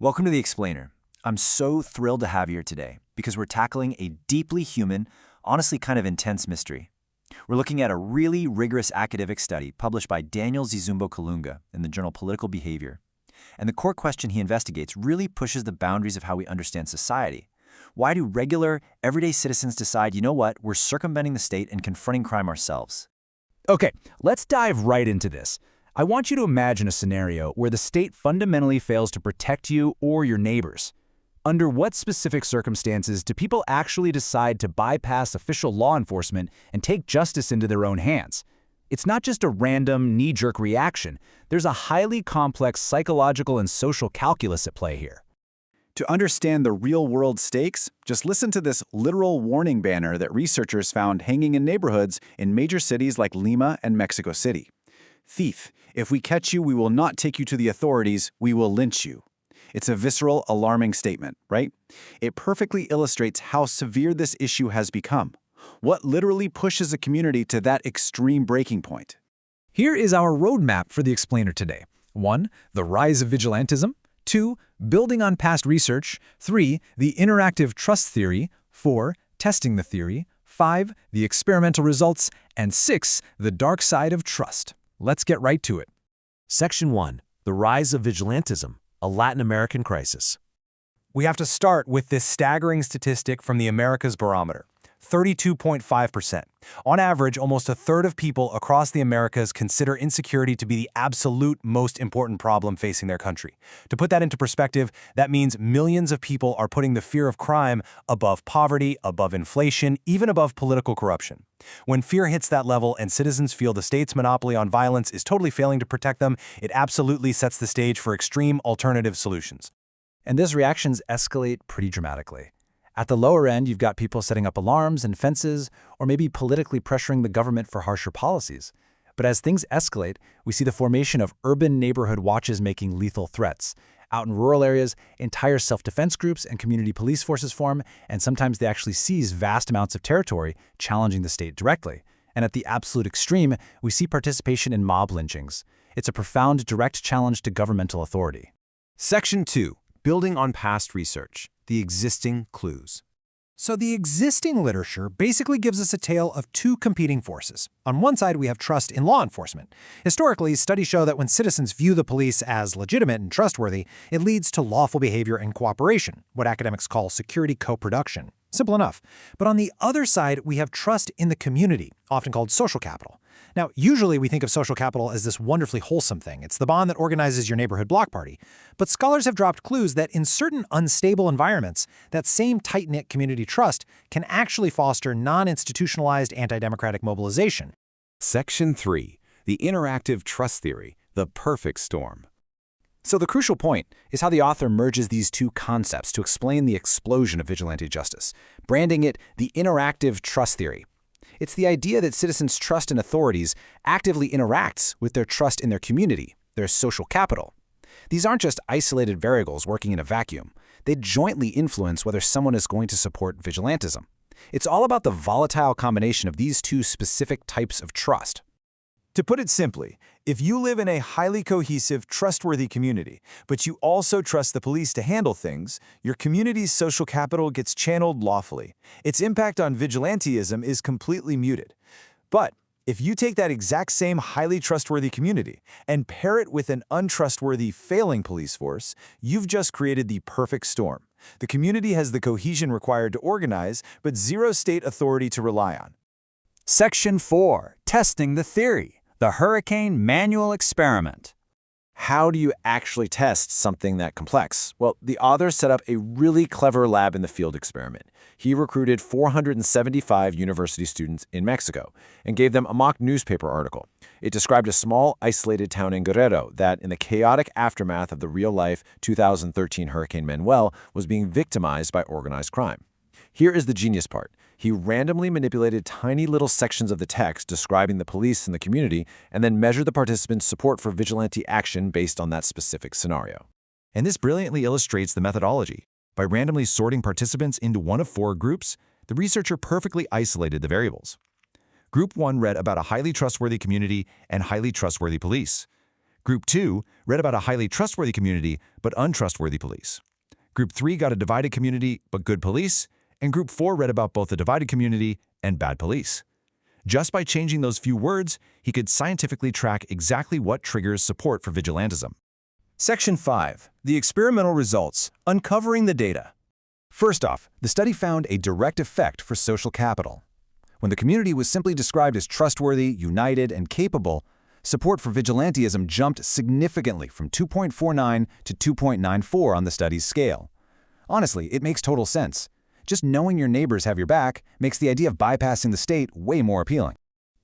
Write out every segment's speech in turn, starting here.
Welcome to The Explainer. I'm so thrilled to have you here today because we're tackling a deeply human, honestly kind of intense mystery. We're looking at a really rigorous academic study published by Daniel Zizumbo Kalunga in the journal Political Behavior. And the core question he investigates really pushes the boundaries of how we understand society. Why do regular, everyday citizens decide, you know what, we're circumventing the state and confronting crime ourselves? Okay, let's dive right into this. I want you to imagine a scenario where the state fundamentally fails to protect you or your neighbors. Under what specific circumstances do people actually decide to bypass official law enforcement and take justice into their own hands? It's not just a random, knee-jerk reaction. There's a highly complex psychological and social calculus at play here. To understand the real-world stakes, just listen to this literal warning banner that researchers found hanging in neighborhoods in major cities like Lima and Mexico City. Thief, if we catch you, we will not take you to the authorities, we will lynch you. It's a visceral, alarming statement, right? It perfectly illustrates how severe this issue has become. What literally pushes a community to that extreme breaking point? Here is our roadmap for the explainer today. 1. The rise of vigilantism. 2. Building on past research. 3. The interactive trust theory. 4. Testing the theory. 5. The experimental results. And 6. The dark side of trust. Let's get right to it. Section 1. The Rise of Vigilantism, a Latin American Crisis. We have to start with this staggering statistic from the Americas Barometer. 32.5%. On average, almost a third of people across the Americas consider insecurity to be the absolute most important problem facing their country. To put that into perspective, that means millions of people are putting the fear of crime above poverty, above inflation, even above political corruption. When fear hits that level and citizens feel the state's monopoly on violence is totally failing to protect them, it absolutely sets the stage for extreme alternative solutions. And those reactions escalate pretty dramatically. At the lower end, you've got people setting up alarms and fences, or maybe politically pressuring the government for harsher policies. But as things escalate, we see the formation of urban neighborhood watches making lethal threats. Out in rural areas, entire self-defense groups and community police forces form, and sometimes they actually seize vast amounts of territory, challenging the state directly. And at the absolute extreme, we see participation in mob lynchings. It's a profound direct challenge to governmental authority. Section 2. Building on past research, the existing clues. So the existing literature basically gives us a tale of two competing forces. On one side, we have trust in law enforcement. Historically, studies show that when citizens view the police as legitimate and trustworthy, it leads to lawful behavior and cooperation, what academics call security co-production. Simple enough. But on the other side, we have trust in the community, often called social capital. Now, usually we think of social capital as this wonderfully wholesome thing. It's the bond that organizes your neighborhood block party. But scholars have dropped clues that in certain unstable environments, that same tight-knit community trust can actually foster non-institutionalized anti-democratic mobilization. Section 3. The interactive trust theory, the perfect storm. So the crucial point is how the author merges these two concepts to explain the explosion of vigilante justice, branding it the interactive trust theory. It's the idea that citizens' trust in authorities actively interacts with their trust in their community, their social capital. These aren't just isolated variables working in a vacuum. They jointly influence whether someone is going to support vigilantism. It's all about the volatile combination of these two specific types of trust. To put it simply, if you live in a highly cohesive, trustworthy community, but you also trust the police to handle things, your community's social capital gets channeled lawfully. Its impact on vigilantism is completely muted. But if you take that exact same highly trustworthy community and pair it with an untrustworthy, failing police force, you've just created the perfect storm. The community has the cohesion required to organize, but zero state authority to rely on. Section 4. Testing the theory. The Hurricane Manual Experiment. How do you actually test something that complex? Well, the author set up a really clever lab in the field experiment. He recruited 475 university students in Mexico and gave them a mock newspaper article. It described a small, isolated town in Guerrero that, in the chaotic aftermath of the real-life 2013 Hurricane Manuel, was being victimized by organized crime. Here is the genius part. He randomly manipulated tiny little sections of the text describing the police and the community, and then measured the participants' support for vigilante action based on that specific scenario. And this brilliantly illustrates the methodology. By randomly sorting participants into one of four groups, the researcher perfectly isolated the variables. Group 1 read about a highly trustworthy community and highly trustworthy police. Group 2 read about a highly trustworthy community but untrustworthy police. Group 3 got a divided community but good police, and Group 4 read about both a divided community and bad police. Just by changing those few words, he could scientifically track exactly what triggers support for vigilantism. Section 5. The experimental results, uncovering the data. First off, the study found a direct effect for social capital. When the community was simply described as trustworthy, united, and capable, support for vigilantism jumped significantly from 2.49 to 2.94 on the study's scale. Honestly, it makes total sense. Just knowing your neighbors have your back makes the idea of bypassing the state way more appealing.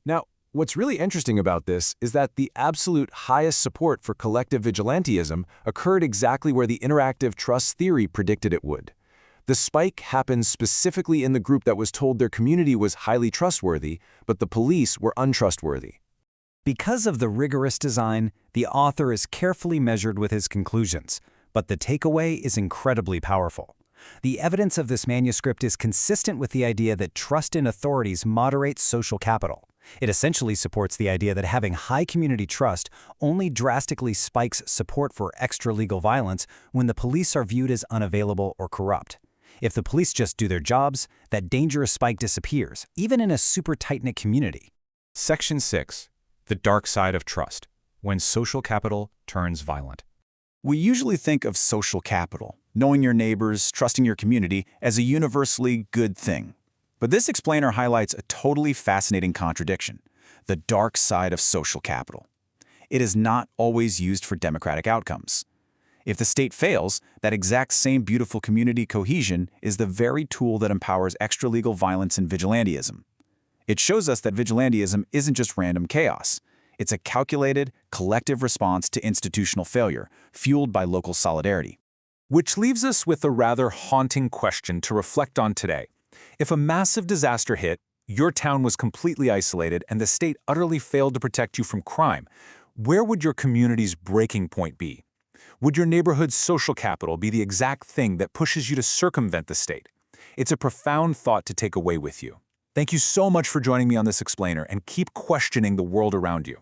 Now, what's really interesting about this is that the absolute highest support for collective vigilantism occurred exactly where the interactive trust theory predicted it would. The spike happened specifically in the group that was told their community was highly trustworthy, but the police were untrustworthy. Because of the rigorous design, the author is carefully measured with his conclusions, but the takeaway is incredibly powerful. The evidence of this manuscript is consistent with the idea that trust in authorities moderates social capital. It essentially supports the idea that having high community trust only drastically spikes support for extra-legal violence when the police are viewed as unavailable or corrupt. If the police just do their jobs, that dangerous spike disappears, even in a super tight-knit community. Section 6. The dark side of trust, when social capital turns violent. We usually think of social capital, knowing your neighbors, trusting your community, as a universally good thing. But this explainer highlights a totally fascinating contradiction: the dark side of social capital. It is not always used for democratic outcomes. If the state fails, that exact same beautiful community cohesion is the very tool that empowers extra-legal violence and vigilantism. It shows us that vigilantism isn't just random chaos. It's a calculated, collective response to institutional failure, fueled by local solidarity. Which leaves us with a rather haunting question to reflect on today. If a massive disaster hit, your town was completely isolated, and the state utterly failed to protect you from crime, where would your community's breaking point be? Would your neighborhood's social capital be the exact thing that pushes you to circumvent the state? It's a profound thought to take away with you. Thank you so much for joining me on this explainer, and keep questioning the world around you.